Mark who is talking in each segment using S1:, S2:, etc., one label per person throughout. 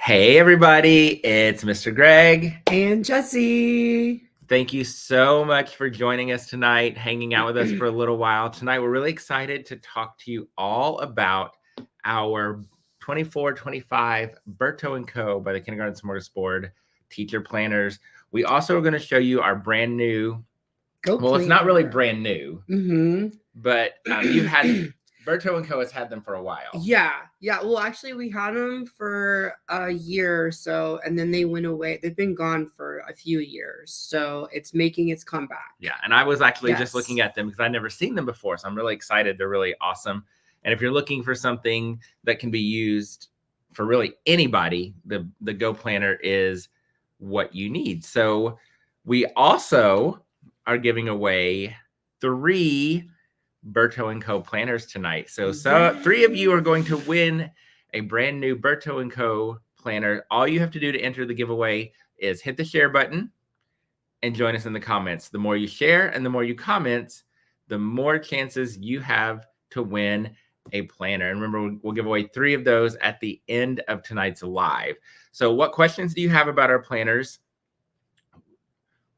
S1: Hey everybody, it's Mr. Greg
S2: and Jessi.
S1: Thank you so much for joining us tonight, hanging out with us for a little while. Tonight, we're really excited to talk to you all about our 24-25 Berto & Co. by the Kindergarten Smorgasbord teacher planners. We also are going to show you our brand new, it's not really brand new, but you've had Berto & Co. has had them for a while.
S2: Yeah. Well, actually, we had them for a year or so, and then they went away. They've been gone for a few years, so it's making its comeback.
S1: Yeah, and I was actually just looking at them because I'd never seen them before, so I'm really excited. They're really awesome. And if you're looking for something that can be used for really anybody, the Go Planner is what you need. So we also are giving away 3 Berto & Co. planners tonight. So 3 of you are going to win a brand new Berto & Co. planner. All you have to do to enter the giveaway is hit the share button and join us in the comments. The more you share and the more you comment, the more chances you have to win a planner. And remember, we'll give away 3 of those at the end of tonight's live. So what questions do you have about our planners?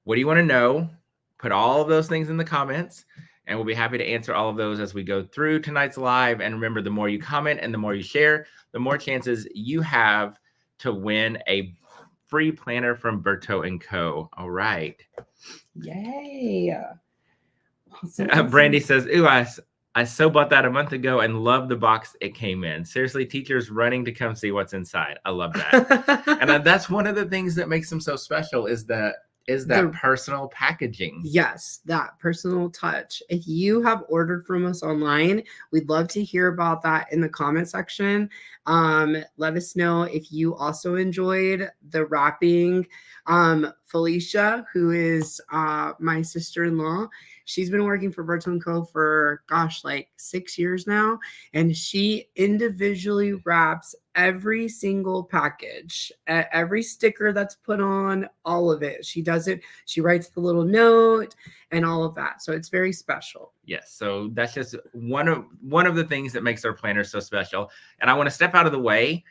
S1: What do you want to know? Put all of those things in the comments, and we'll be happy to answer all of those as we go through tonight's live. And remember, the more you comment and the more you share, the more chances you have to win a free planner from Berto & Co. All right.
S2: Yay. Awesome.
S1: Brandy says, ooh, I so bought that a month ago and love the box it came in. Seriously, teachers running to come see what's inside. I love that. And that's one of the things that makes them so special is that personal packaging.
S2: Yes, that personal touch. If you have ordered from us online, we'd love to hear about that in the comment section. Let us know if you also enjoyed the wrapping. Felicia, who is my sister-in-law, she's been working for Berto & Co. for, like 6 years now, and she individually wraps every single package, every sticker that's put on, all of it. She does it. She writes the little note and all of that. So it's very special.
S1: Yes. So that's just one of the things that makes our planner so special. And I want to step out of the way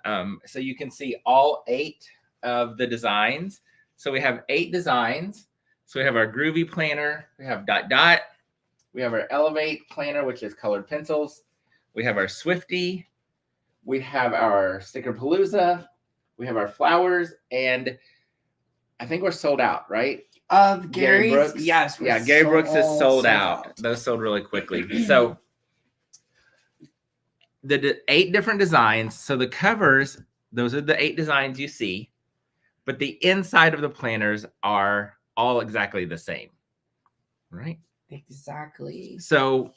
S1: so you can see all 8 of the designs. So we have 8 designs. So we have our Groovy planner. We have Dot Dot. We have our Elevate planner, which is colored pencils. We have our Swifty. We have our Sticker Palooza. We have our flowers. And I think we're sold out, right?
S2: Of Gary
S1: Brooks.
S2: Yes.
S1: Yeah, Gary Brooks is sold out. Those sold really quickly. So the 8 different designs. So the covers, those are the 8 designs you see. But the inside of the planners are all exactly the same, right?
S2: Exactly.
S1: So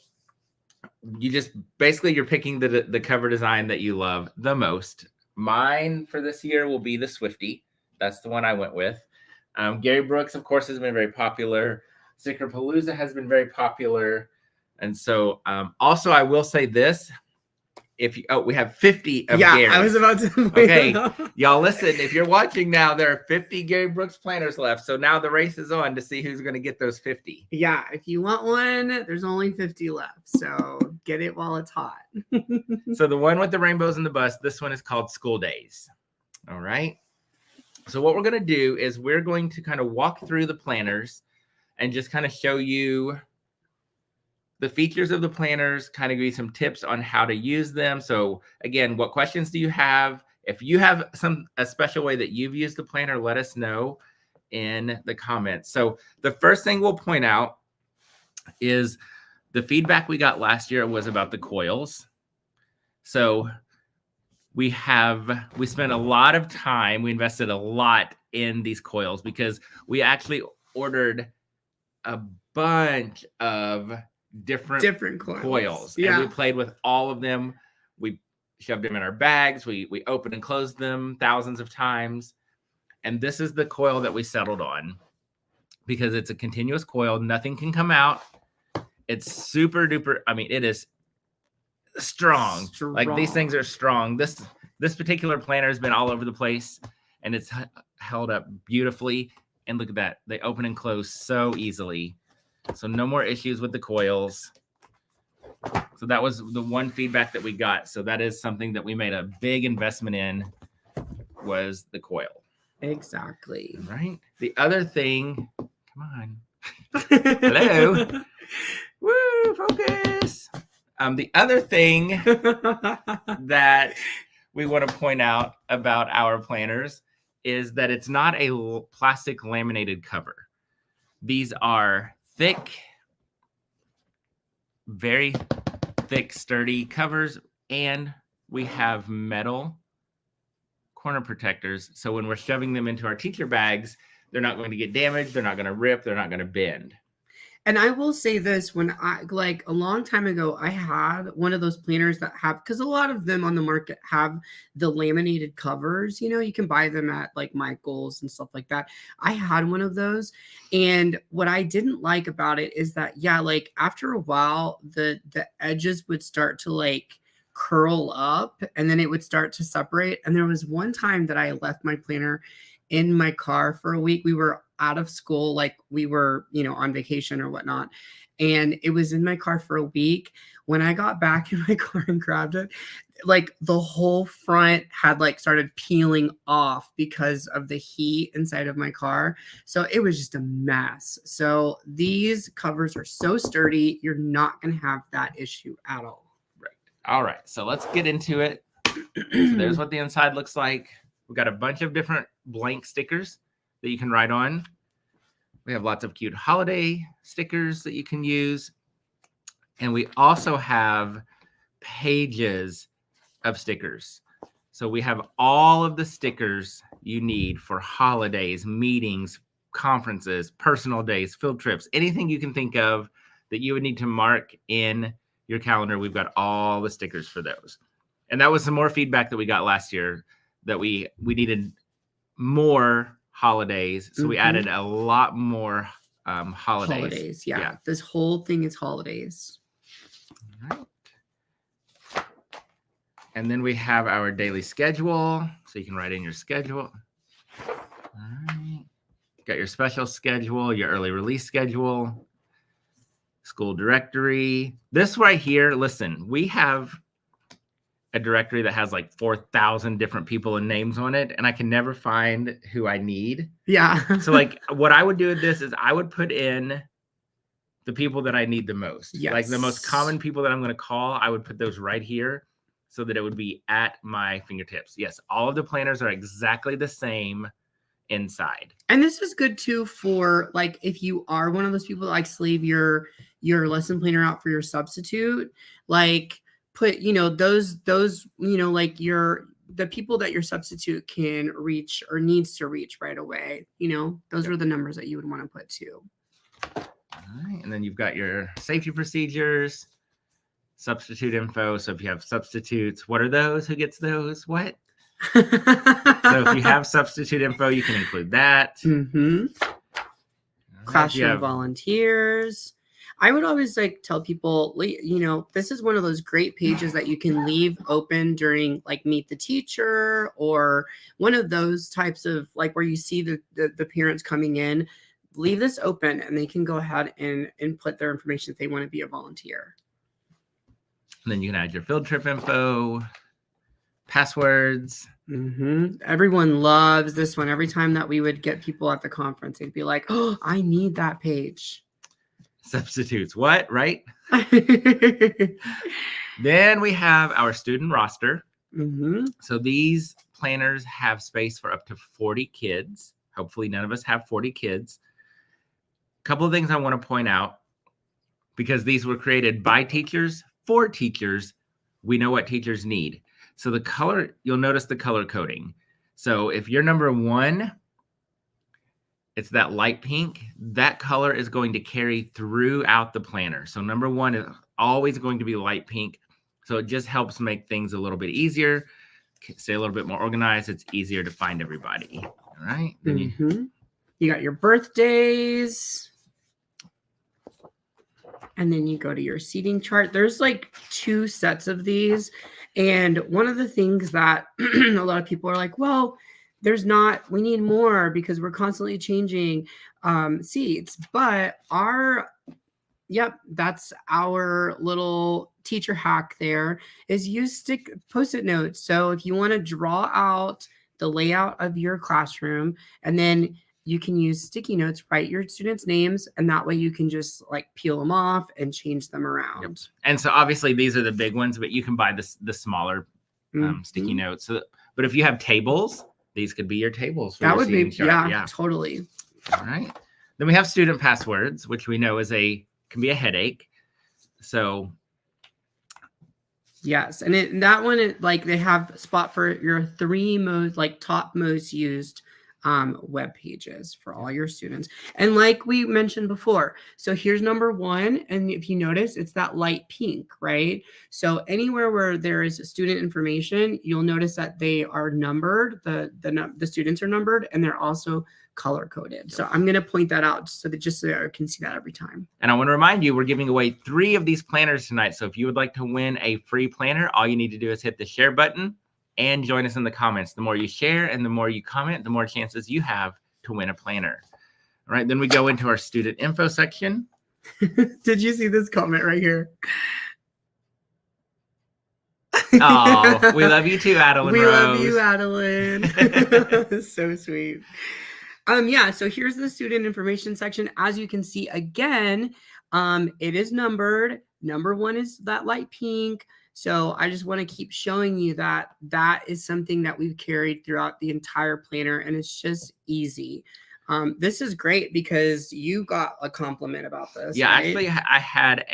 S1: you just basically you're picking the cover design that you love the most. Mine for this year will be the Swifty. That's the one I went with. Gary Brooks, of course, has been very popular. Sticker Palooza has been very popular. And so also I will say this. We have 50 of Gary.
S2: I was about to.
S1: Okay, y'all listen. If you're watching now, there are 50 Gary Brooks planners left. So now the race is on to see who's going to get those 50.
S2: Yeah, if you want one, there's only 50 left. So get it while it's hot.
S1: So the one with the rainbows and the bus, this one is called School Days. All right. So what we're going to do is we're going to kind of walk through the planners and just kind of show you the features of the planners, kind of give you some tips on how to use them. So again, what questions do you have? If you have a special way that you've used the planner, let us know in the comments. So the first thing we'll point out is the feedback we got last year was about the coils. So we spent a lot of time, we invested a lot in these coils because we actually ordered a bunch of different coils.
S2: Yeah.
S1: And we played with all of them. We shoved them in our bags. We opened and closed them thousands of times. And this is the coil that we settled on because it's a continuous coil. Nothing can come out. It's super duper. I mean, it is strong. Like these things are strong. This particular planner has been all over the place and it's held up beautifully. And look at that. They open and close so easily. So no more issues with the coils. So that was the one feedback that we got. So that is something that we made a big investment in was the coil.
S2: Exactly.
S1: Right. The other thing, come on. Hello. Woo, focus. The other thing that we want to point out about our planners is that it's not a plastic laminated cover. These are thick, very thick, sturdy covers, and we have metal corner protectors. So when we're shoving them into our teacher bags, they're not going to get damaged. They're not going to rip. They're not going to bend.
S2: And I will say this, when I, like a long time ago, I had one of those planners that have, because a lot of them on the market have the laminated covers, you know, you can buy them at like Michael's and stuff like that. I had one of those. And what I didn't like about it is that, yeah, like after a while, the edges would start to like curl up and then it would start to separate. And there was one time that I left my planner in my car for a week. We were out of school, like we were, you know, on vacation or whatnot. And it was in my car for a week. When I got back in my car and grabbed it, like the whole front had like started peeling off because of the heat inside of my car. So it was just a mess. So these covers are so sturdy. You're not going to have that issue at all.
S1: Right. All right. So let's get into it. So there's what the inside looks like. We've got a bunch of different blank stickers that you can write on. We have lots of cute holiday stickers that you can use. And we also have pages of stickers. So we have all of the stickers you need for holidays, meetings, conferences, personal days, field trips, anything you can think of that you would need to mark in your calendar. We've got all the stickers for those. And that was some more feedback that we got last year, that we needed more holidays. So we added a lot more holidays.
S2: Yeah. This whole thing is holidays.
S1: All right. And then we have our daily schedule. So you can write in your schedule. All right. Got your special schedule, your early release schedule, school directory. This right here, listen, we have a directory that has like 4,000 different people and names on it, and I can never find who I need.
S2: Yeah.
S1: So like what I would do with this is I would put in the people that I need the most.
S2: Yes.
S1: Like the most common people that I'm going to call, I would put those right here so that it would be at my fingertips. Yes, all of the planners are exactly the same inside.
S2: And this is good too for like if you are one of those people that likes to leave your lesson planner out for your substitute, like put, you know, those, you know, like the people that your substitute can reach or needs to reach right away, you know, those are the numbers that you would want to put too.
S1: All right. And then you've got your safety procedures, substitute info. So if you have substitutes, what are those? Who gets those? What? So if you have substitute info, you can include that.
S2: Classroom volunteers. I would always like tell people, you know, this is one of those great pages that you can leave open during like meet the teacher or one of those types of like where you see the parents coming in. Leave this open and they can go ahead and input their information if they want to be a volunteer.
S1: And then you can add your field trip info, passwords.
S2: Everyone loves this one. Every time that we would get people at the conference, they'd be like, oh, I need that page.
S1: Substitutes. What? Right? Then we have our student roster. So these planners have space for up to 40 kids. Hopefully none of us have 40 kids. A couple of things I want to point out, because these were created by teachers for teachers. We know what teachers need. So the color, you'll notice the color coding. So if you're number 1, it's that light pink. That color is going to carry throughout the planner. So number 1 is always going to be light pink. So it just helps make things a little bit easier, stay a little bit more organized. It's easier to find everybody. All right. Then
S2: you got your birthdays. And then you go to your seating chart. There's like 2 sets of these. And one of the things that a lot of people are like, well, we need more because we're constantly changing seats. But that's our little teacher hack there is use Post-it notes. So if you want to draw out the layout of your classroom, and then you can use sticky notes, write your students' names, and that way you can just like peel them off and change them around.
S1: Yep. And so obviously these are the big ones, but you can buy the smaller sticky notes. So, but if you have tables, these could be your tables. For
S2: that
S1: your
S2: would be,
S1: chart.
S2: yeah, totally.
S1: All right. Then we have student passwords, which we know can be a headache. So
S2: yes, and that one, like they have a spot for your 3 most top most used web pages for all your students. And like we mentioned before, so here's number 1, and if you notice, it's that light pink, right? So anywhere where there is student information, you'll notice that they are numbered. The students are numbered, and they're also color coded. So I'm going to point that out so that I can see that every time.
S1: And I want to remind you, we're giving away 3 of these planners tonight. So if you would like to win a free planner, all you need to do is hit the share button and join us in the comments. The more you share and the more you comment, the more chances you have to win a planner. All right. Then we go into our student info section.
S2: Did you see this comment right here?
S1: Oh, we love you too, Adeline.
S2: We
S1: Rose.
S2: love you, Adeline. So sweet. Yeah, so here's the student information section. As you can see, again, it is numbered. Number 1 is that light pink. So I just want to keep showing you that is something that we've carried throughout the entire planner, and it's just easy. This is great because you got a compliment about this.
S1: Yeah,
S2: right?
S1: Actually, I had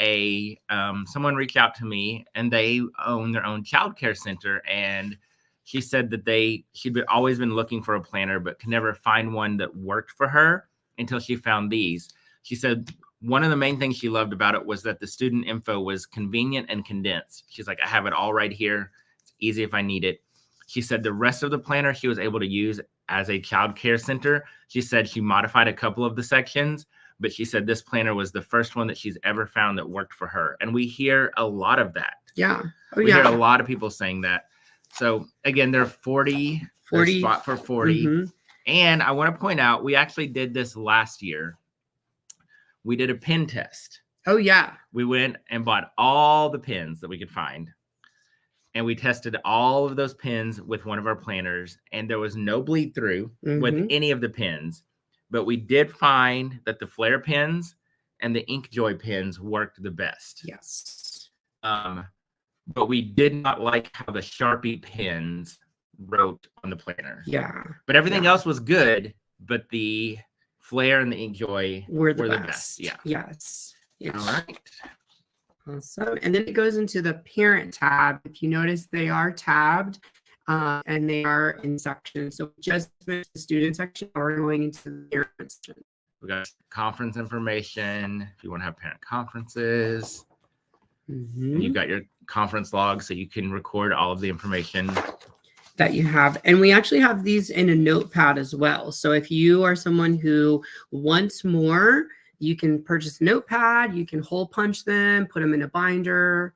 S1: someone reach out to me, and they own their own childcare center, and she said that she'd always been looking for a planner, but could never find one that worked for her until she found these. She said one of the main things she loved about it was that the student info was convenient and condensed. She's like, I have it all right here. It's easy if I need it. She said the rest of the planner she was able to use as a child care center. She said she modified a couple of the sections, but she said this planner was the first one that she's ever found that worked for her. And we hear a lot of that.
S2: Yeah.
S1: We hear a lot of people saying that. So again, there are 40 spot for 40. Mm-hmm. And I want to point out, we actually did this last year. We did a pen test.
S2: Oh, yeah.
S1: We went and bought all the pens that we could find. And we tested all of those pens with one of our planners. And there was no bleed through with any of the pens. But we did find that the Flair pens and the InkJoy pens worked the best.
S2: Yes.
S1: But we did not like how the Sharpie pens wrote on the planner.
S2: Yeah.
S1: But everything else was good. But the Flair and the InkJoy
S2: were the best. Yeah. Yes.
S1: All right.
S2: Awesome. And then it goes into the parent tab. If you notice, they are tabbed and they are in sections. So just the student section, we're going into the parent section.
S1: We got conference information. If you want to have parent conferences, you've got your conference log, so you can record all of the information
S2: that you have. And we actually have these in a notepad as well. So if you are someone who wants more, you can purchase a notepad, you can hole punch them, put them in a binder.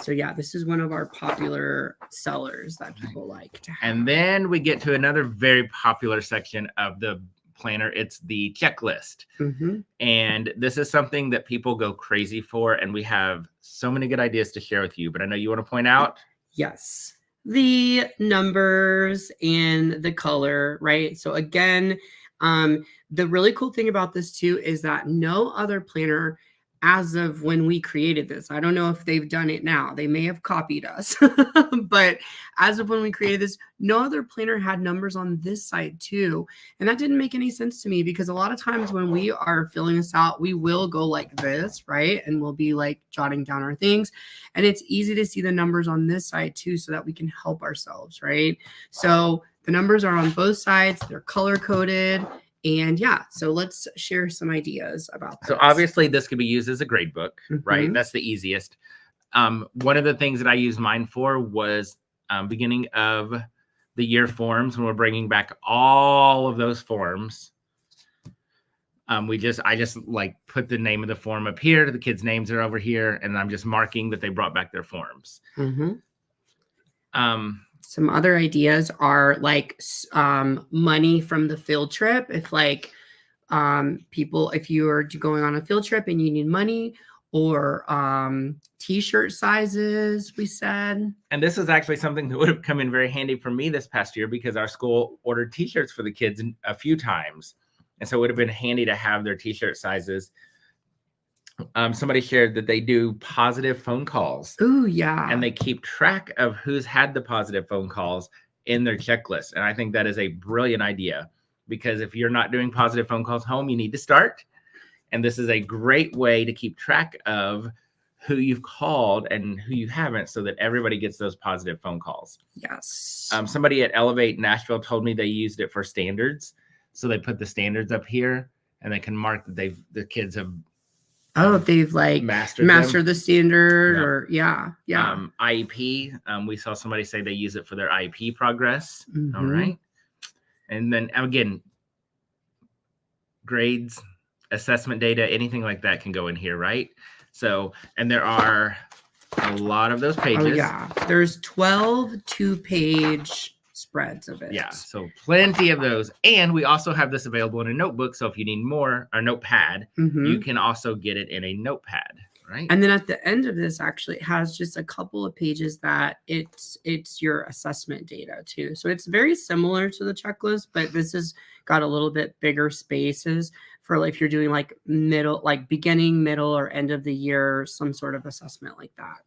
S2: So yeah, this is one of our popular sellers that people like to have.
S1: And then we get to another very popular section of the planner. It's the checklist. And this is something that people go crazy for. And we have so many good ideas to share with you. But I know you want to point out.
S2: Yes. The numbers and the color, right? So again, the really cool thing about this too is that no other planner, as of when we created this, I don't know if they've done it now, they may have copied us, but as of when we created this, no other planner had numbers on this side too. And that didn't make any sense to me because a lot of times when we are filling this out, we will go like this, right? And we'll be like jotting down our things. And it's easy to see the numbers on this side too, so that we can help ourselves, right? So the numbers are on both sides, they're color coded. And yeah, so let's share some ideas about this.
S1: So obviously this could be used as a grade book, right? That's the easiest. One of the things that I used mine for was beginning of the year forms, when we're bringing back all of those forms. I just like put the name of the form up here, the kids' names are over here, and I'm just marking that they brought back their forms.
S2: Some other ideas are like money from the field trip. If like if you are going on a field trip and you need money, or t-shirt sizes, we said.
S1: And this is actually something that would have come in very handy for me this past year because our school ordered t-shirts for the kids a few times. And so it would have been handy to have their t-shirt sizes. Somebody shared that they do positive phone calls.
S2: Oh, yeah.
S1: And they keep track of who's had the positive phone calls in their checklist. And I think that is a brilliant idea because if you're not doing positive phone calls home, you need to start. And this is a great way to keep track of who you've called and who you haven't so that everybody gets those positive phone calls.
S2: Yes.
S1: Somebody at Elevate Nashville told me they used it for standards. So they put the standards up here and they can mark that the kids have
S2: they've like mastered the standard. Or
S1: IEP. We saw somebody say they use it for their IEP progress.
S2: Mm-hmm.
S1: All right. And then again, grades, assessment data, anything like that can go in here, right? So, and there are a lot of those pages.
S2: Oh, yeah. There's 12 2-page spreads of it.
S1: Yeah, so plenty of those. And we also have this available in a notebook. So if you need more, or notepad, you can also get it in a notepad, right?
S2: And then at the end of this, actually, it has just a couple of pages that it's your assessment data too. So it's very similar to the checklist, but this has got a little bit bigger spaces for like if you're doing like beginning, middle, or end of the year, some sort of assessment like that.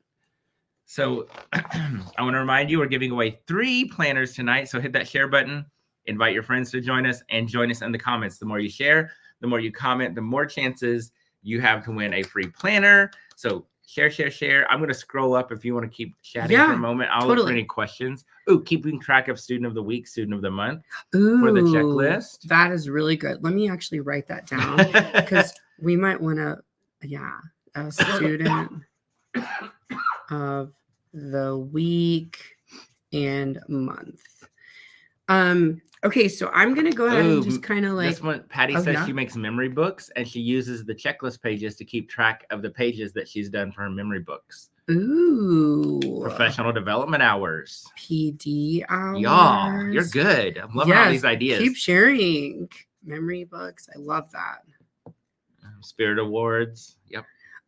S1: So I want to remind you, we're giving away 3 planners tonight. So hit that share button, invite your friends to join us, and join us in the comments. The more you share, the more you comment, the more chances you have to win a free planner. So share. I'm going to scroll up if you want to keep chatting for a moment. I'll look for any questions. Ooh, keeping track of student of the week, student of the month for the checklist.
S2: That is really good. Let me actually write that down because we might want to, a student of the week and month. Okay, so I'm gonna go ahead and just kind of like
S1: this one. Patty says she makes memory books and she uses the checklist pages to keep track of the pages that she's done for her memory books.
S2: Ooh,
S1: professional development hours,
S2: PD hours.
S1: Y'all, you're good. I'm loving all these ideas.
S2: Keep sharing memory books. I love that.
S1: Spirit awards. Yep.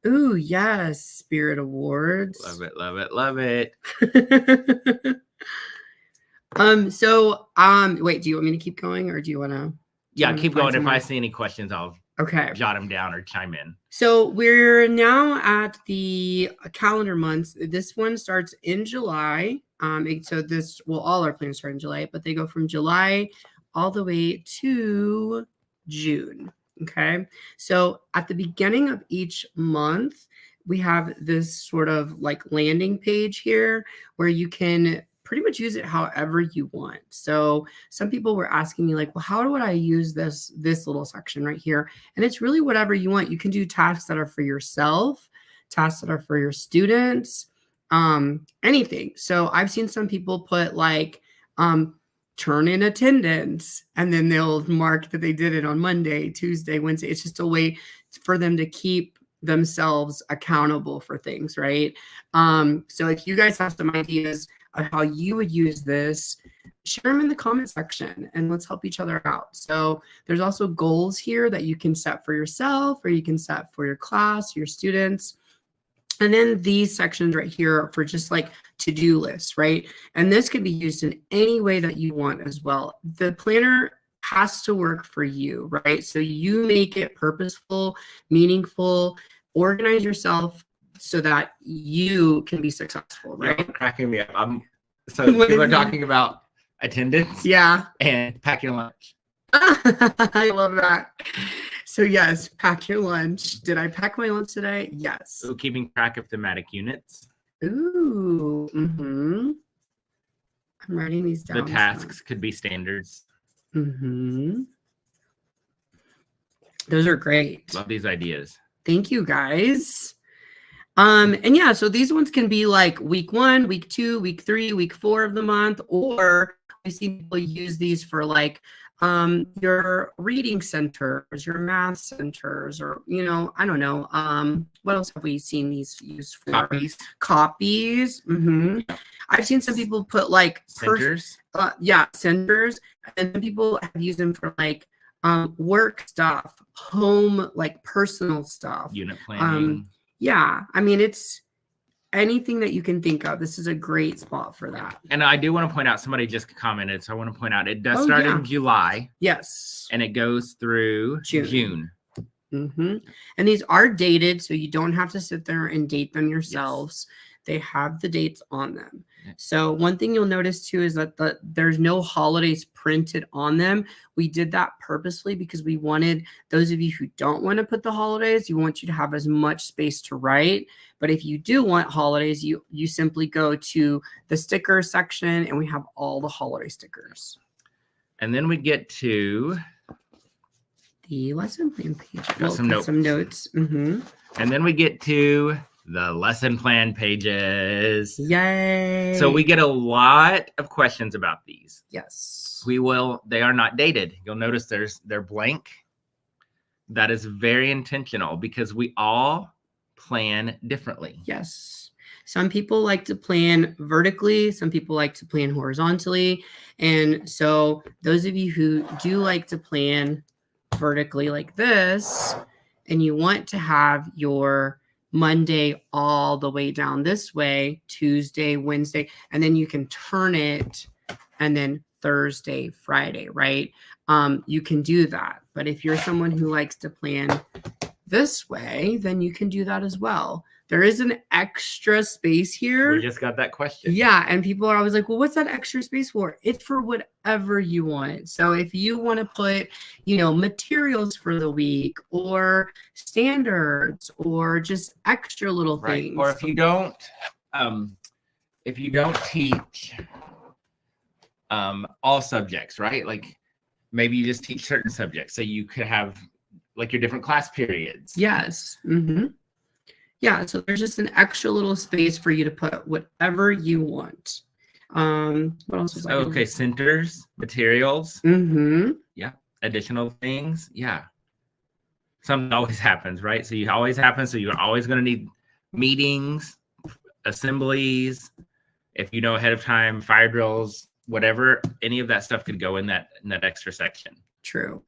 S2: Ooh, yes, Spirit awards.
S1: Love it.
S2: Wait, do you want me to keep going or do you want to?
S1: Yeah, keep going. If I see any questions, I'll jot them down or chime in.
S2: So we're now at the calendar months. This one starts in July. All our plans start in July, but they go from July all the way to June. Okay. So at the beginning of each month, we have this sort of like landing page here where you can pretty much use it however you want. So some people were asking me like, well, how would I use this little section right here? And it's really whatever you want. You can do tasks that are for yourself, tasks that are for your students, anything. So I've seen some people put like, turn in attendance, and then they'll mark that they did it on Monday, Tuesday, Wednesday. It's just a way for them to keep themselves accountable for things, right? So if you guys have some ideas of how you would use this, share them in the comment section and let's help each other out. So there's also goals here that you can set for yourself or you can set for your class, your students. And then these sections right here are for just like to-do lists, right? And this can be used in any way that you want as well. The planner has to work for you, right? So you make it purposeful, meaningful, organize yourself so that you can be successful, right?
S1: You're cracking me up. So people are talking about attendance, and pack your lunch.
S2: I love that. So yes, pack your lunch. Did I pack my lunch today? Yes.
S1: So keeping track of thematic units.
S2: Ooh. I'm writing these down.
S1: The tasks could be standards.
S2: Those are great.
S1: Love these ideas.
S2: Thank you, guys. And yeah, so these ones can be like week 1, week 2, week 3, week 4 of the month, or I see people use these for like your reading centers, your math centers, or I don't know. What else have we seen these used for? Copies. I've seen some people put like
S1: centers.
S2: Centers, and some people have used them for like work stuff, home, like personal stuff,
S1: unit planning.
S2: Yeah. I mean, it's anything that you can think of. This is a great spot for that.
S1: And I do want to point out, somebody just commented, so I want to point out it does
S2: Oh,
S1: start
S2: yeah.
S1: in July
S2: Yes.
S1: and it goes through June.
S2: Mm-hmm. And these are dated, so you don't have to sit there and date them yourselves. Yes. They have the dates on them. So one thing you'll notice too is that there's no holidays printed on them. We did that purposely because we wanted those of you who don't want to put the holidays, you want you to have as much space to write. But if you do want holidays, you simply go to the sticker section and we have all the holiday stickers.
S1: And then we get to
S2: the lesson plan page.
S1: Got some notes.
S2: Mm-hmm.
S1: And then we get to the lesson plan pages.
S2: Yay.
S1: So we get a lot of questions about these.
S2: Yes.
S1: They are not dated. You'll notice they're blank. That is very intentional because we all plan differently.
S2: Yes. Some people like to plan vertically. Some people like to plan horizontally. And so those of you who do like to plan vertically like this, and you want to have your Monday all the way down this way, Tuesday, Wednesday, and then you can turn it and then Thursday, Friday, right? You can do that. But if you're someone who likes to plan this way, then you can do that as well. There is an extra space here.
S1: We just got that question.
S2: Yeah. And people are always like, well, what's that extra space for? It's for whatever you want. So if you want to put, materials for the week or standards or just extra little things.
S1: Or if you don't teach all subjects, right? Like maybe you just teach certain subjects. So you could have like your different class periods.
S2: Yes. Mm-hmm. Yeah, so there's just an extra little space for you to put whatever you want. What else was
S1: okay? Centers, materials.
S2: Mm-hmm.
S1: Yeah, additional things. Yeah, something always happens, right? So you're always going to need meetings, assemblies. If you know ahead of time, fire drills, whatever, any of that stuff could go in that extra section.
S2: True.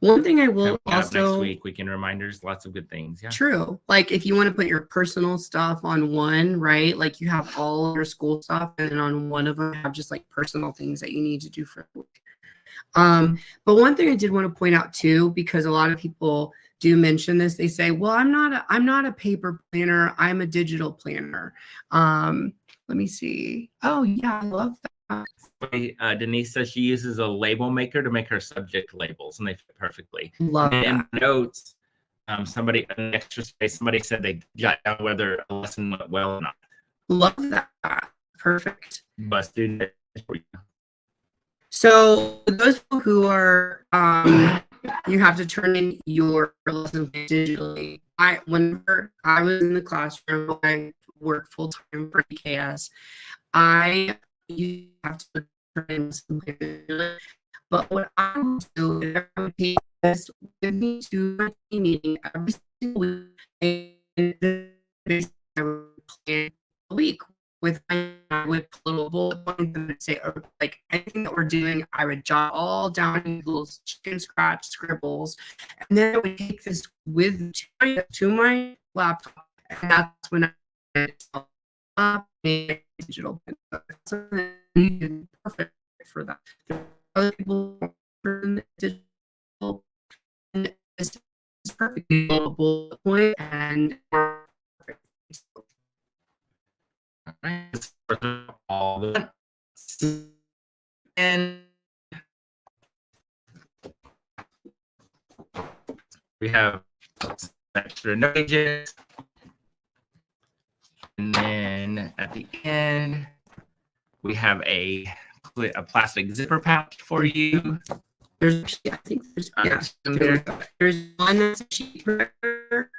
S2: One thing I will also
S1: next week, weekend reminders, lots of good things. Yeah.
S2: True. Like if you want to put your personal stuff on one, right? Like you have all your school stuff, and then on one of them have just like personal things that you need to do for the week. But one thing I did want to point out too, because a lot of people do mention this, they say, "Well, I'm not a paper planner. I'm a digital planner." Let me see. Oh yeah, I love that.
S1: Denise says she uses a label maker to make her subject labels, and they fit perfectly.
S2: Love that.
S1: In notes, somebody an extra space. Somebody said they jot down whether a lesson went well or not.
S2: Love that. Perfect.
S1: Bust do.
S2: So those people who are, you have to turn in your lesson digitally. Whenever I was in the classroom, I worked full time for EKS. You have to turn in something digitally. But what I would do is I would take this with me to my team meeting every single week, and I would plan a week. I would put little bullet points and say, like anything that we're doing, I would jot all down in little chicken scratch scribbles, and then I would take this with to my laptop, and that's when I up digital. Perfect for that. Other people digital, and it's perfect bullet point and.
S1: All the and we have extra pages, and then at the end we have a plastic zipper pouch for you.
S2: There's one that's a sheet protector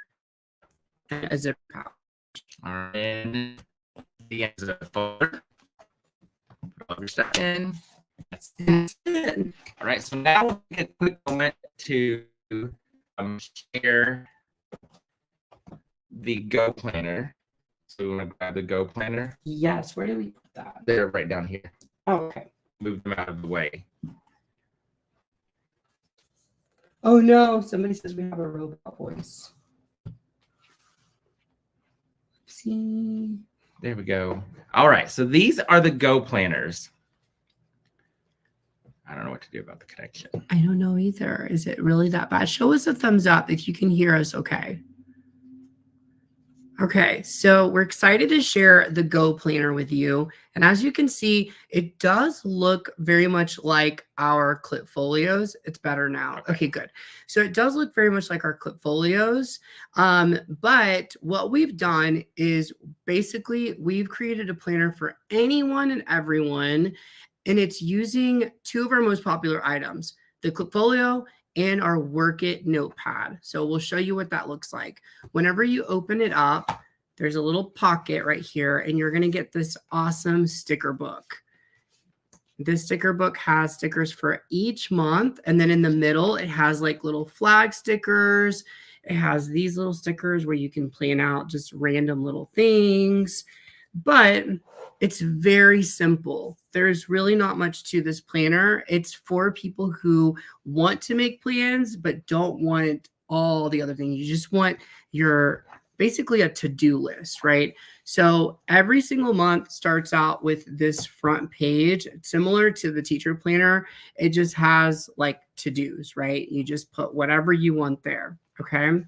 S2: and a zipper pouch.
S1: And the end is a folder. Put all your stuff in. That's it. All right, so now we'll take a quick moment to share the Go Planner. So we want to grab the Go Planner.
S2: Yes, where do we put that?
S1: They're right down here.
S2: Oh, okay.
S1: Move them out of the way.
S2: Oh no, somebody says we have a robot voice. see.
S1: There we go. All right. So these are the Go planners. I don't know what to do about the connection.
S2: I don't know either. Is it really that bad? Show us a thumbs up if you can hear us okay. Okay, so we're excited to share the Go Planner with you. And as you can see, it does look very much like our Clipfolios. It's better now. Okay, good. So it does look very much like our Clipfolios. But what we've done is basically we've created a planner for anyone and everyone. And it's using two of our most popular items, the Clipfolio and our Work It notepad. So we'll show you what that looks like. Whenever you open it up, there's a little pocket right here, and you're gonna get this awesome sticker book. This sticker book has stickers for each month, and then in the middle, it has like little flag stickers. It has these little stickers where you can plan out just random little things, but it's very simple. There's really not much to this planner. It's for people who want to make plans, but don't want all the other things. You just want your basically a to-do list, right? So every single month starts out with this front page, similar to the teacher planner. It just has like to-dos, right? You just put whatever you want there, okay?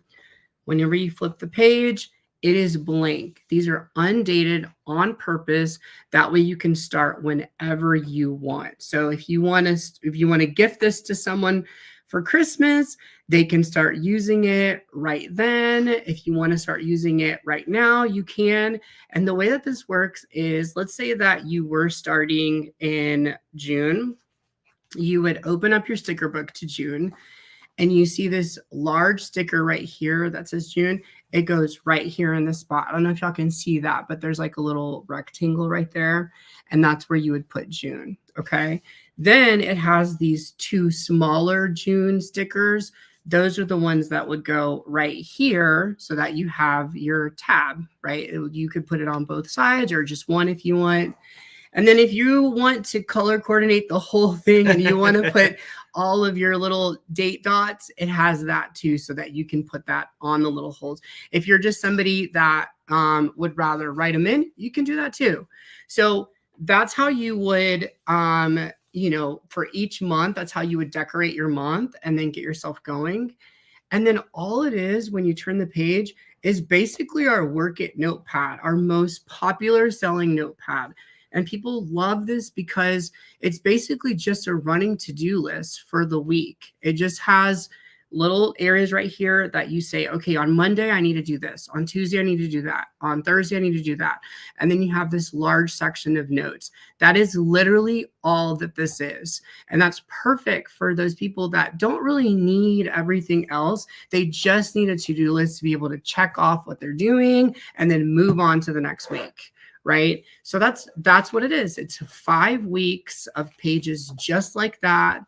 S2: Whenever you flip the page, it is blank. These are undated on purpose. That way you can start whenever you want. So if you want to gift this to someone for Christmas, they can start using it right then. If you want to start using it right now, you can. And the way that this works is, let's say that you were starting in June. You would open up your sticker book to June, and you see this large sticker right here that says June. It goes right here in the spot. I don't know if y'all can see that, but there's like a little rectangle right there. And that's where you would put June, okay? Then it has these two smaller June stickers. Those are the ones that would go right here so that you have your tab, right? You could put it on both sides or just one if you want. And then if you want to color coordinate the whole thing and you want to put all of your little date dots, it has that too, so that you can put that on the little holes. If you're just somebody that would rather write them in, you can do that too. So that's how you would, for each month, that's how you would decorate your month and then get yourself going. And then all it is when you turn the page is basically our Work It notepad, our most popular selling notepad. And people love this because it's basically just a running to-do list for the week. It just has little areas right here that you say, okay, on Monday, I need to do this. On Tuesday, I need to do that. On Thursday, I need to do that. And then you have this large section of notes. That is literally all that this is. And that's perfect for those people that don't really need everything else. They just need a to-do list to be able to check off what they're doing and then move on to the next week. Right? So that's what it is. It's 5 weeks of pages just like that.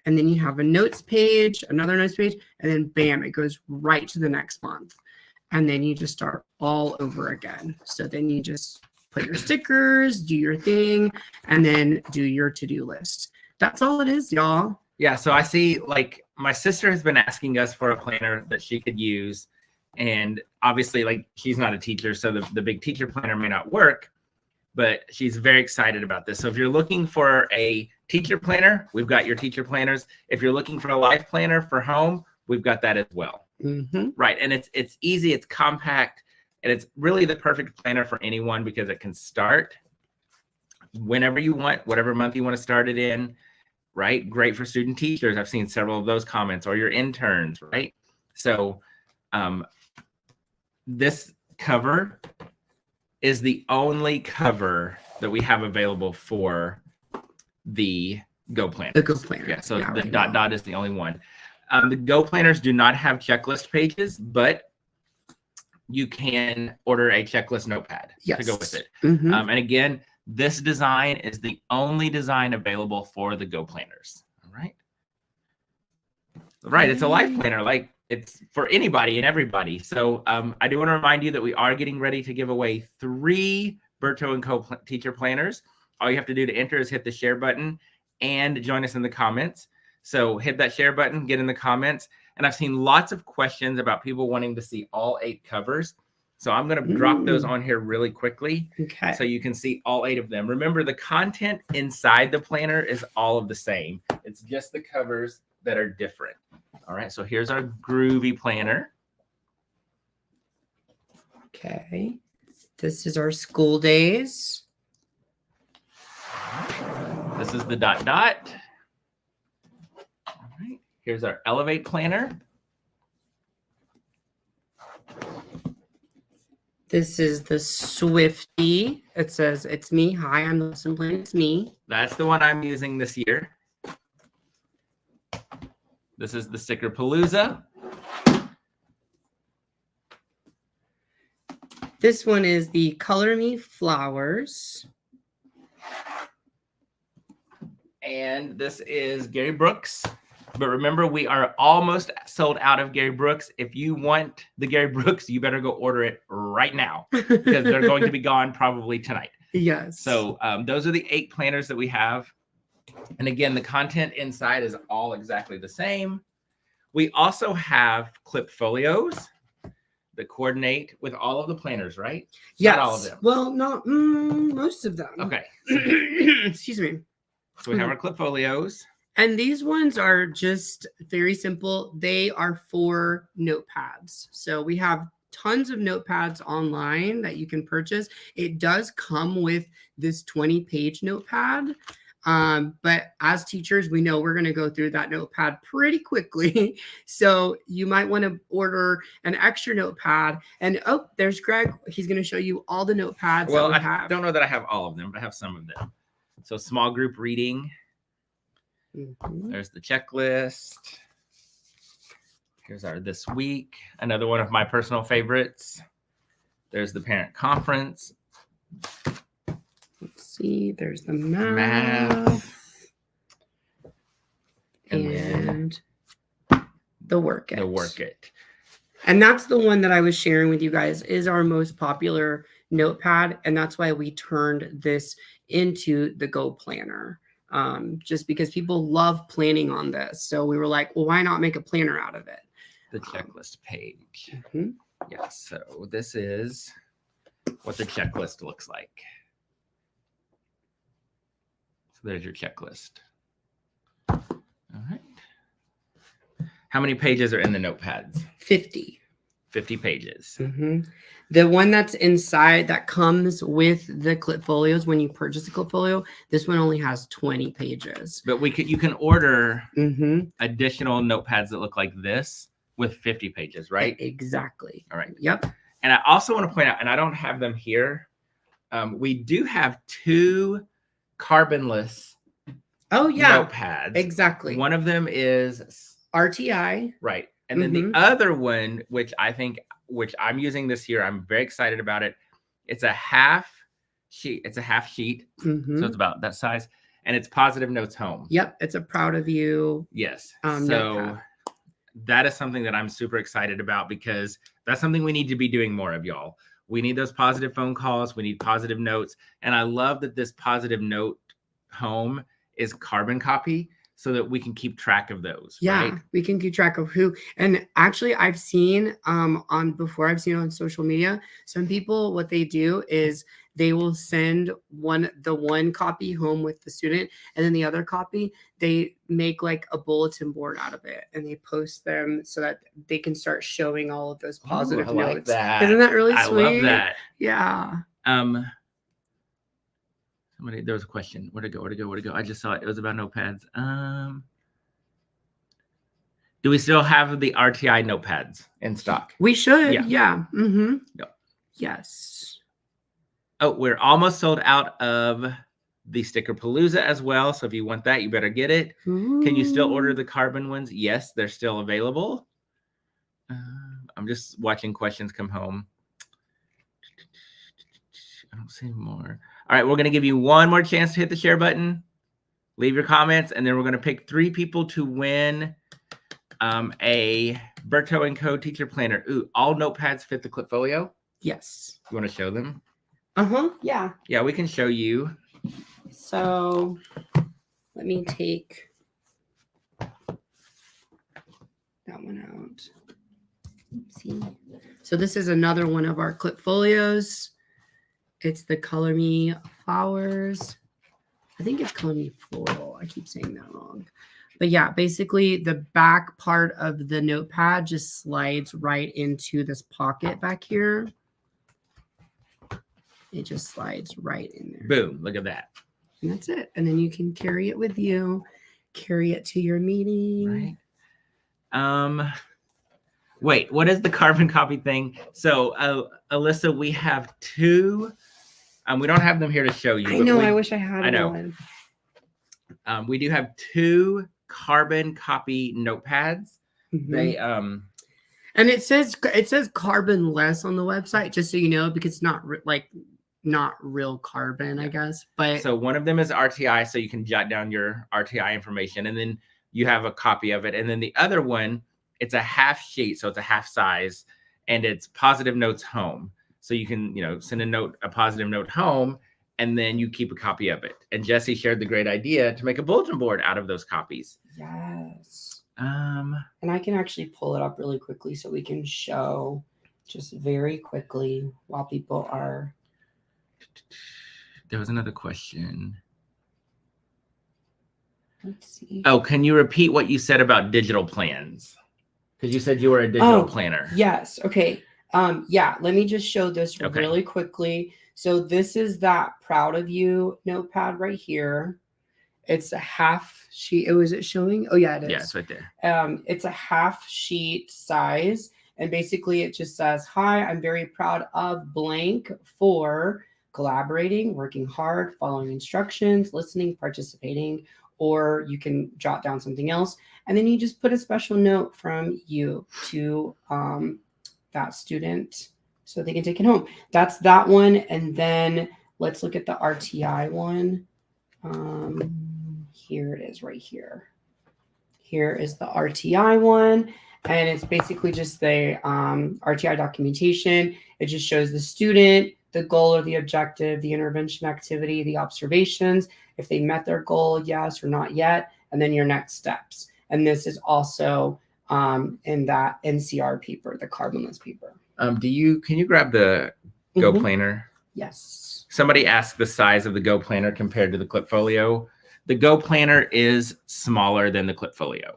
S2: And then you have a notes page, another notes page, and then bam, it goes right to the next month. And then you just start all over again. So then you just put your stickers, do your thing, and then do your to-do list. That's all it is, y'all.
S1: Yeah, so I see, like, my sister has been asking us for a planner that she could use. And obviously, like, she's not a teacher, so the big teacher planner may not work, but she's very excited about this. So if you're looking for a teacher planner, we've got your teacher planners. If you're looking for a life planner for home, we've got that as well.
S2: Mm-hmm.
S1: Right, and it's easy, it's compact, and it's really the perfect planner for anyone because it can start whenever you want, whatever month you want to start it in, right? Great for student teachers. I've seen several of those comments, or your interns, right? So this cover is the only cover that we have available for the Go Planner.
S2: The Go Planner.
S1: Yeah, so the dot is the only one. The Go Planners do not have checklist pages, but you can order a checklist notepad to go with it.
S2: Mm-hmm.
S1: And again, this design is the only design available for the Go Planners. All right. Right, it's a life planner. Like, it's for anybody and everybody. So I do want to remind you that we are getting ready to give away 3 Berto & Co. teacher planners. All you have to do to enter is hit the share button and join us in the comments. So hit that share button, get in the comments. And I've seen lots of questions about people wanting to see all 8 covers. So I'm going to drop those on here really quickly.
S2: Okay.
S1: So you can see all 8 of them. Remember, the content inside the planner is all of the same. It's just the covers that are different. All right. So here's our groovy planner.
S2: Okay. This is our school days.
S1: This is the dot dot. All right. Here's our Elevate planner.
S2: This is the Swifty. It says, it's me. Hi, I'm the lesson plan. It's me.
S1: That's the one I'm using this year. This is the Sticker Palooza.
S2: This one is the Color Me Flowers.
S1: And this is Gary Brooks. But remember, we are almost sold out of Gary Brooks. If you want the Gary Brooks, you better go order it right now because they're going to be gone probably tonight.
S2: Yes.
S1: So those are the 8 planners that we have. And again, the content inside is all exactly the same. We also have clip folios that coordinate with all of the planners, right?
S2: Yes.
S1: Not all of them.
S2: Well, not most of them.
S1: Okay.
S2: Excuse me.
S1: So we have our clip folios.
S2: And these ones are just very simple. They are for notepads. So we have tons of notepads online that you can purchase. It does come with this 20-page notepad. But as teachers, we know we're going to go through that notepad pretty quickly. So you might want to order an extra notepad. And oh, there's Greg. He's going to show you all the notepads
S1: Well,
S2: that we have.
S1: I don't know that I have all of them, but I have some of them. So small group reading. There's the checklist. Here's our this week. Another one of my personal favorites. There's the parent conference.
S2: Let's see. There's the math. And the work it.
S1: The work it.
S2: And that's the one that I was sharing with you guys is our most popular notepad. And that's why we turned this into the Go Planner. Just because people love planning on this. So we were like, well, why not make a planner out of it?
S1: The checklist page. Yeah, so this is what the checklist looks like. So there's your checklist. All right. How many pages are in the notepads?
S2: 50.
S1: 50 pages.
S2: The one that's inside that comes with the clip folios when you purchase a clip folio, this one only has 20 pages.
S1: But you can order additional notepads that look like this with 50 pages, right?
S2: Exactly.
S1: All right.
S2: Yep.
S1: And I also want to point out, and I don't have them here, we do have 2 carbonless notepads.
S2: Exactly.
S1: One of them is
S2: RTI.
S1: Right. And then the other one, which I'm using this year, I'm very excited about it. It's a half sheet. It's a half sheet. So it's about that size. And it's Positive Notes Home.
S2: Yep. It's a proud of you.
S1: Yes. So
S2: notepad.
S1: That is something that I'm super excited about because that's something we need to be doing more of, y'all. We need those positive phone calls. We need positive notes. And I love that this Positive Note Home is carbon copy so that we can keep track of those.
S2: Yeah,
S1: right?
S2: We can keep track of who. And actually, I've seen on social media, some people, what they do is they will send the one copy home with the student, and then the other copy, they make like a bulletin board out of it, and they post them so that they can start showing all of those positive notes.
S1: Like that.
S2: Isn't that really sweet?
S1: I love that.
S2: Yeah.
S1: There was a question. Where'd it go? I just saw it. It was about notepads. Do we still have the RTI notepads in stock?
S2: We should. Yeah.
S1: Yep.
S2: Yes.
S1: Oh, we're almost sold out of the Sticker Palooza as well. So if you want that, you better get it.
S2: Ooh.
S1: Can you still order the carbon ones? Yes, they're still available. I'm just watching questions come home. I don't see more. All right, we're going to give you one more chance to hit the share button. Leave your comments, and then we're going to pick 3 people to win a Berto & Co. Teacher Planner. Ooh, all notepads fit the clip folio?
S2: Yes.
S1: You want to show them?
S2: Yeah.
S1: Yeah, we can show you.
S2: So let me take that one out. See, so this is another one of our clip folios. It's the Color Me Flowers. I think it's Color Me Floral. I keep saying that wrong. But yeah, basically the back part of the notepad just slides right into this pocket back here. It just slides right in there.
S1: Boom, look at that.
S2: And that's it. And then you can carry it with you, carry it to your meeting.
S1: Right. Wait, what is the carbon copy thing? So, Alyssa, we have two. We don't have them here to show you.
S2: I know. I wish I had.
S1: I know. One. We do have two carbon copy notepads.
S2: Mm-hmm.
S1: They
S2: and it says carbon less on the website, just so you know, because it's not not real carbon, I guess. But
S1: so one of them is RTI, so you can jot down your RTI information, and then you have a copy of it. And then the other one, it's a half sheet, so it's a half size, and it's positive notes home. So you can, send a positive note home, and then you keep a copy of it. And Jessi shared the great idea to make a bulletin board out of those copies.
S2: Yes. And I can actually pull it up really quickly so we can show just very quickly while people are.
S1: There was another question.
S2: Let's see.
S1: Oh, can you repeat what you said about digital plans? Because you said you were a digital planner.
S2: Yes. Okay. Yeah, let me just show this really quickly. So this is that Proud of You notepad right here. It's a half sheet. Is it showing? Oh yeah, it is.
S1: Yeah, it's right there.
S2: It's a half sheet size. And basically it just says, hi, I'm very proud of blank for collaborating, working hard, following instructions, listening, participating, or you can jot down something else. And then you just put a special note from you to that student so they can take it home. That's that one. And then let's look at the RTI one. Here it is right here. Here is the RTI one. And it's basically just the RTI documentation. It just shows the student, the goal or the objective, the intervention activity, the observations, if they met their goal, yes or not yet, and then your next steps. And this is also in that NCR paper, the carbonless paper.
S1: Can you grab the Go Planner?
S2: Yes.
S1: Somebody asked the size of the Go Planner compared to the Clip Folio. The Go Planner is smaller than the Clip Folio.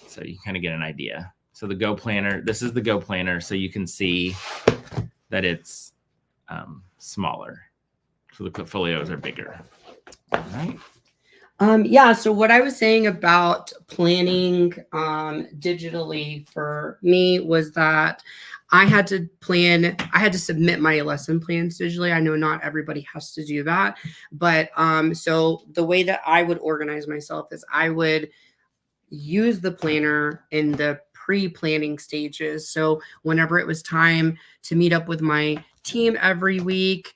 S1: So you kind of get an idea. So the Go Planner, this is the Go Planner, so you can see that it's smaller. So the Clip Folios are bigger. All right.
S2: Yeah, so what I was saying about planning digitally for me was that I had to submit my lesson plans digitally. I know not everybody has to do that, but so the way that I would organize myself is I would use the planner in the pre-planning stages. So whenever it was time to meet up with my team every week,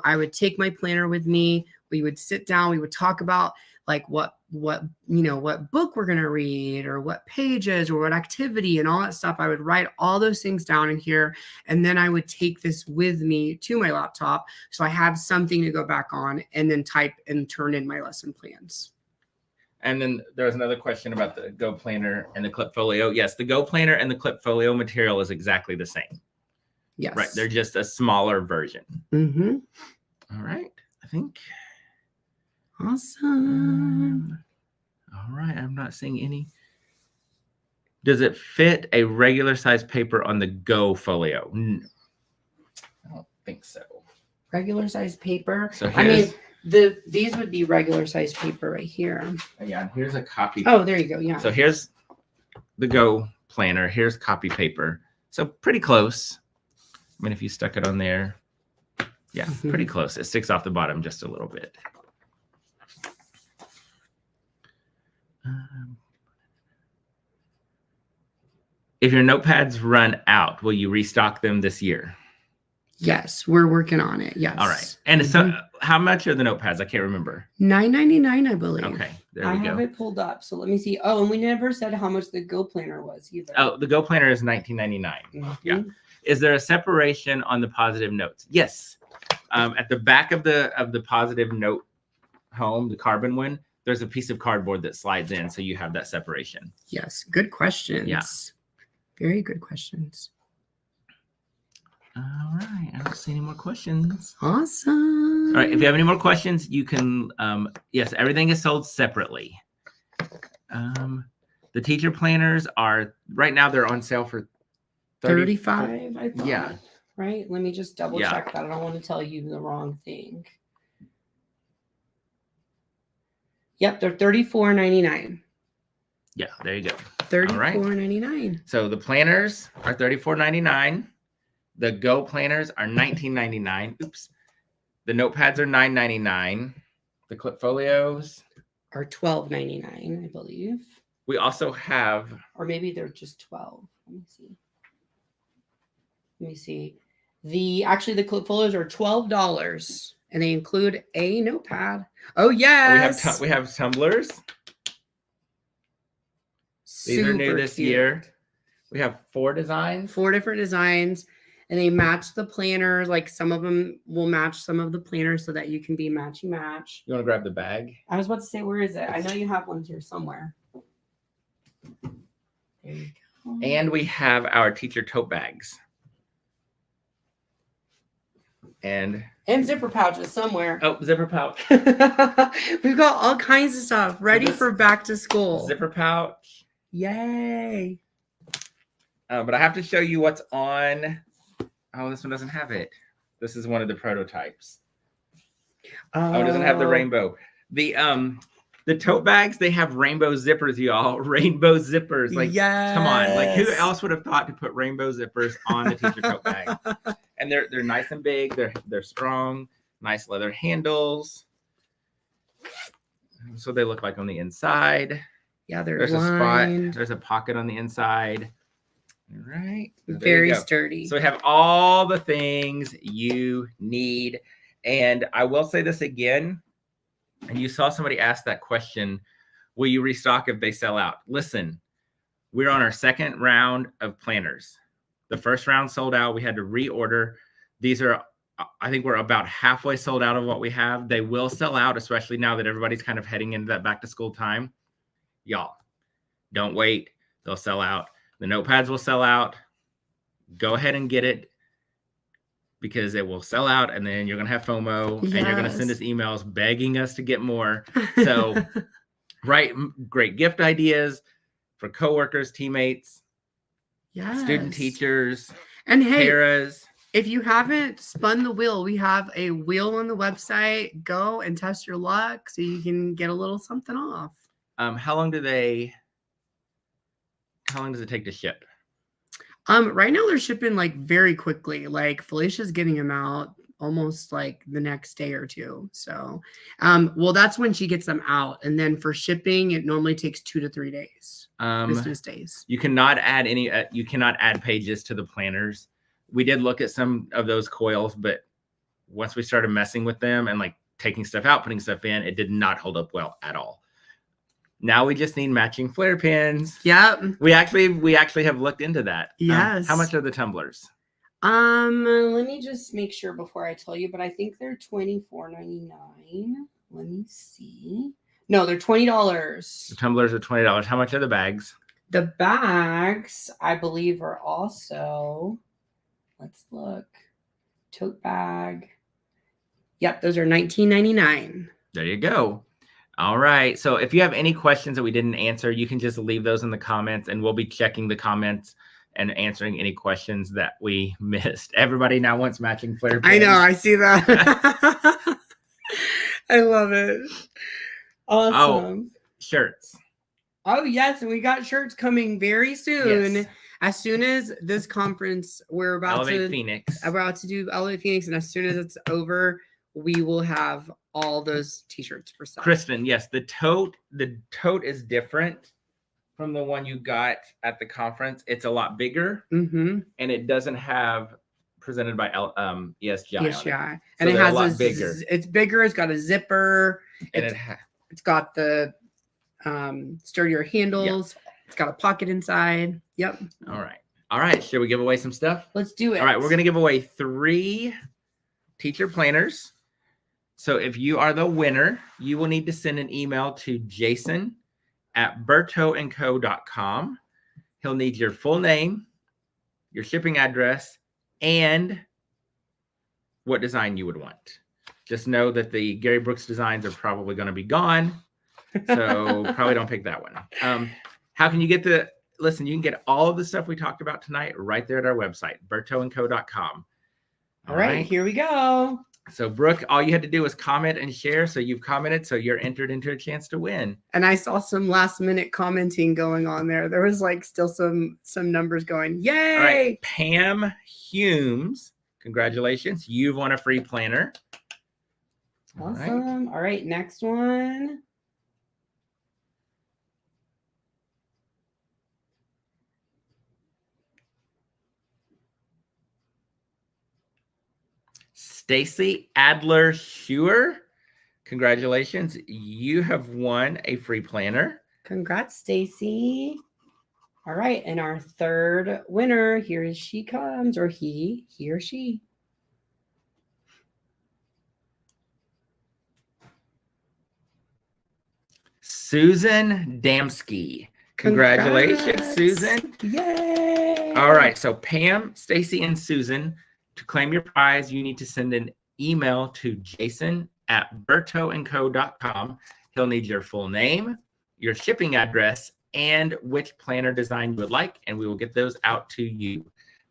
S2: I would take my planner with me. We would sit down, we would talk about like what book we're going to read or what pages or what activity and all that stuff. I would write all those things down in here. And then I would take this with me to my laptop. So I have something to go back on and then type and turn in my lesson plans.
S1: And then there was another question about the Go Planner and the Clip Folio. Yes, the Go Planner and the Clip Folio material is exactly the same.
S2: Yes.
S1: Right. They're just a smaller version.
S2: Mm-hmm.
S1: All right. I think.
S2: Awesome.
S1: All right. I'm not seeing any. Does it fit a regular size paper on the Go Folio? No. I don't think so.
S2: Regular size paper?
S1: So
S2: these would be regular size paper right here.
S1: Yeah. Here's a copy.
S2: Oh, there you go. Yeah.
S1: So here's the Go Planner. Here's copy paper. So pretty close. I mean, if you stuck it on there, yeah, pretty close. It sticks off the bottom just a little bit. If your notepads run out, will you restock them this year?
S2: Yes, we're working on it. Yes.
S1: All right. And so how much are the notepads? I can't remember.
S2: $9.99, I believe.
S1: Okay. There we go.
S2: I have it pulled up. So let me see. Oh, and we never said how much the Go Planner was either.
S1: Oh, the Go Planner is $19.99. Yeah. Is there a separation on the positive notes? Yes. At the back of the positive note home, the carbon one, there's a piece of cardboard that slides in, so you have that separation.
S2: Yes. Good questions.
S1: Yeah.
S2: Very good questions.
S1: All right. I don't see any more questions.
S2: Awesome.
S1: All right. If you have any more questions, you can, yes, everything is sold separately. The teacher planners are, right now, they're on sale for
S2: $35, I thought.
S1: Yeah.
S2: Right? Let me just double check that. I don't want to tell you the wrong thing. Yep, they're $34.99.
S1: Yeah, there you go.
S2: $34.99.
S1: So the planners are $34.99. The Go planners are $19.99. Oops. The notepads are $9.99. The clip folios
S2: are $12.99, I believe.
S1: We also have,
S2: or maybe they're just 12. Let me see. The clip folios are $12, and they include a notepad. Oh yes,
S1: we have tumblers. These are new this year. We have 4 designs.
S2: 4 different designs, and they match the planner. Like some of them will match some of the planners so that you can be matchy match.
S1: You want to grab the bag?
S2: I was about to say, where is it? I know you have one here somewhere. There you go.
S1: And we have our teacher tote bags. And
S2: zipper pouches somewhere.
S1: Oh, zipper pouch.
S2: We've got all kinds of stuff ready for back to school.
S1: Zipper pouch.
S2: Yay.
S1: But I have to show you what's on. Oh, this one doesn't have it. This is one of the prototypes. Oh, it doesn't have the rainbow. The tote bags, they have rainbow zippers, y'all. Rainbow zippers. Like, yes. Come on. Like, who else would have thought to put rainbow zippers on the teacher tote bag? And they're nice and big. They're strong. Nice leather handles. So they look like on the inside.
S2: Yeah,
S1: there's
S2: lined.
S1: A spot. There's a pocket on the inside. All right.
S2: Very sturdy.
S1: So we have all the things you need. And I will say this again. And you saw somebody ask that question, will you restock if they sell out? Listen, we're on our 2nd round of planners. The first round sold out. We had to reorder. These are, I think we're about halfway sold out of what we have. They will sell out, especially now that everybody's kind of heading into that back to school time. Y'all, don't wait. They'll sell out. The notepads will sell out. Go ahead and get it, because it will sell out, and then you're going to have FOMO, and you're going to send us emails begging us to get more. So, right, great gift ideas for coworkers, teammates, student teachers,
S2: and hey,
S1: paras.
S2: If you haven't spun the wheel, we have a wheel on the website. Go and test your luck so you can get a little something off.
S1: How long does it take to ship?
S2: Right now they're shipping like very quickly. Like Felicia's getting them out almost like the next day or 2. So, well, that's when she gets them out. And then for shipping, it normally takes 2 to 3 days. Business days. You
S1: cannot add pages to the planners. We did look at some of those coils, but once we started messing with them and like taking stuff out, putting stuff in, it did not hold up well at all. Now we just need matching flare pins.
S2: Yep.
S1: We actually have looked into that.
S2: Yes.
S1: How much are the tumblers?
S2: Let me just make sure before I tell you, but I think they're $24.99. Let me see. No, they're $20.
S1: The tumblers are $20. How much are the bags?
S2: The bags, I believe, are also, let's look. Tote bag. Yep, those are $19.99.
S1: There you go. All right. So if you have any questions that we didn't answer, you can just leave those in the comments, and we'll be checking the comments and answering any questions that we missed. Everybody now wants matching flare pins.
S2: I know. I see that. I love it. Awesome.
S1: Oh, shirts.
S2: Oh, yes. And we got shirts coming very soon.
S1: Yes.
S2: As soon as this conference, we're about to do Elevate Phoenix. And as soon as it's over, we will have all those t-shirts for sale.
S1: Kristen, yes, the tote is different from the one you got at the conference. It's a lot bigger, and it doesn't have presented by ESGI.
S2: ESGI, and it has a lot bigger. It's bigger. It's got a zipper, and it's got the sturdier handles. Yep. It's got a pocket inside. Yep.
S1: All right. Should we give away some stuff?
S2: Let's do it.
S1: All right, we're gonna give away 3 teacher planners. So if you are the winner, you will need to send an email to Jason@bertoandco.com. He'll need your full name, your shipping address, and what design you would want. Just know that the Gary Brooks designs are probably going to be gone. So probably don't pick that one. How can you get listen, you can get all of the stuff we talked about tonight right there at our website, bertoandco.com.
S2: All right, here we go.
S1: So Brooke, all you had to do was comment and share. So you've commented, so you're entered into a chance to win.
S2: And I saw some last minute commenting going on there. There was like still some numbers going. Yay!
S1: All right, Pam Humes, congratulations. You've won a free planner.
S2: Awesome. All right, next one.
S1: Stacy Adler Hewer, congratulations. You have won a free planner.
S2: Congrats, Stacy. All right, and our third winner, here she comes, or he or she.
S1: Susan Damsky. Congratulations, Susan.
S2: Yay!
S1: All right, so Pam, Stacy, and Susan, to claim your prize, you need to send an email to jason@bertoandco.com. He'll need your full name, your shipping address, and which planner design you would like, and we will get those out to you.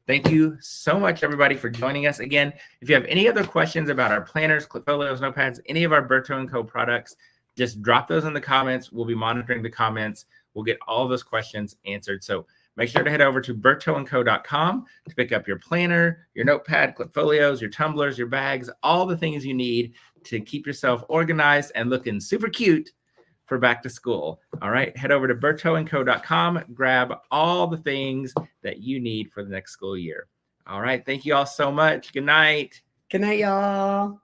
S1: Thank you so much, everybody, for joining us. Again, if you have any other questions about our planners, clipfolios, notepads, any of our Berto & Co. products, just drop those in the comments. We'll be monitoring the comments. We'll get all of those questions answered. So make sure to head over to bertoandco.com to pick up your planner, your notepad, clipfolios, your tumblers, your bags, all the things you need to keep yourself organized and looking super cute for back to school. All right, head over to bertoandco.com, grab all the things that you need for the next school year. All right, thank you all so much. Good night.
S2: Good night, y'all.